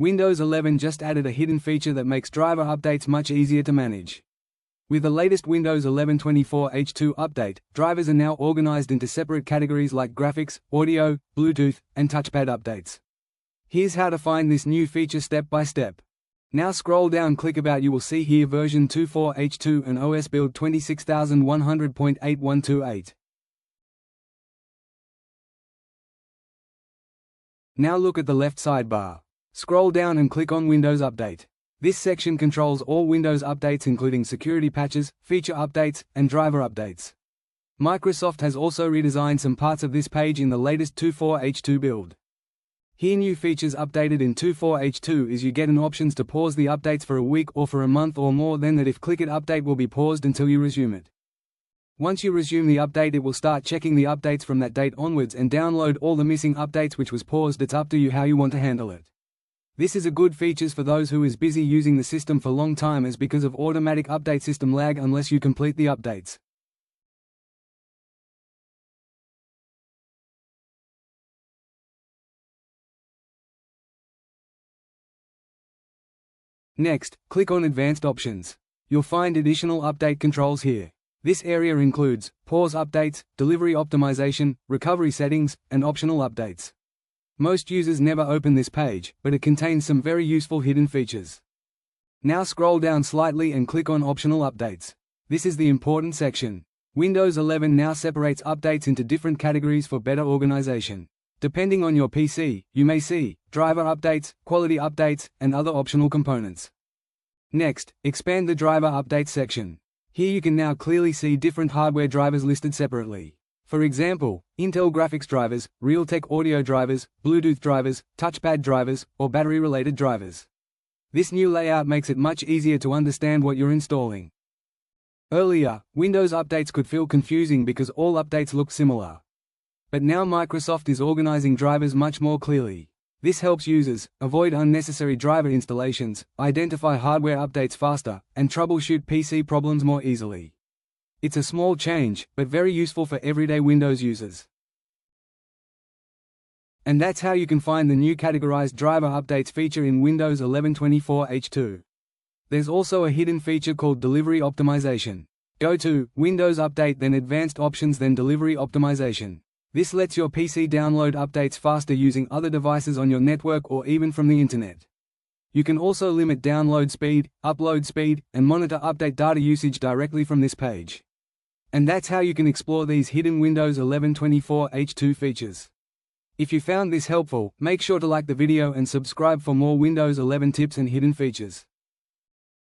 Windows 11 just added a hidden feature that makes driver updates much easier to manage. With the latest Windows 11 24H2 update, drivers are now organized into separate categories like graphics, audio, Bluetooth, and touchpad updates. Here's how to find this new feature step by step. Now scroll down, click About. You will see here version 24H2 and OS build 26100.8128. Now look at the left sidebar. Scroll down and click on Windows Update. This section controls all Windows updates including security patches, feature updates, and driver updates. Microsoft has also redesigned some parts of this page in the latest 24H2 build. Here, new features updated in 24H2 is you get an options to pause the updates for a week or for a month or more, then that if click it update will be paused until you resume it. Once you resume the update, it will start checking the updates from that date onwards and download all the missing updates which was paused. It's up to you how you want to handle it. This is a good features for those who is busy using the system for long time, as because of automatic update system lag unless you complete the updates. Next, click on Advanced Options. You'll find additional update controls here. This area includes pause updates, delivery optimization, recovery settings, and optional updates. Most users never open this page, but it contains some very useful hidden features. Now scroll down slightly and click on Optional Updates. This is the important section. Windows 11 now separates updates into different categories for better organization. Depending on your PC, you may see driver updates, quality updates, and other optional components. Next, expand the driver updates section. Here you can now clearly see different hardware drivers listed separately. For example, Intel graphics drivers, Realtek audio drivers, Bluetooth drivers, touchpad drivers, or battery-related drivers. This new layout makes it much easier to understand what you're installing. Earlier, Windows updates could feel confusing because all updates look similar. But now Microsoft is organizing drivers much more clearly. This helps users avoid unnecessary driver installations, identify hardware updates faster, and troubleshoot PC problems more easily. It's a small change, but very useful for everyday Windows users. And that's how you can find the new Categorized Driver Updates feature in Windows 11 24H2. There's also a hidden feature called Delivery Optimization. Go to Windows Update, then Advanced Options, then Delivery Optimization. This lets your PC download updates faster using other devices on your network or even from the internet. You can also limit download speed, upload speed, and monitor update data usage directly from this page. And that's how you can explore these hidden Windows 11 24H2 features. If you found this helpful, make sure to like the video and subscribe for more Windows 11 tips and hidden features.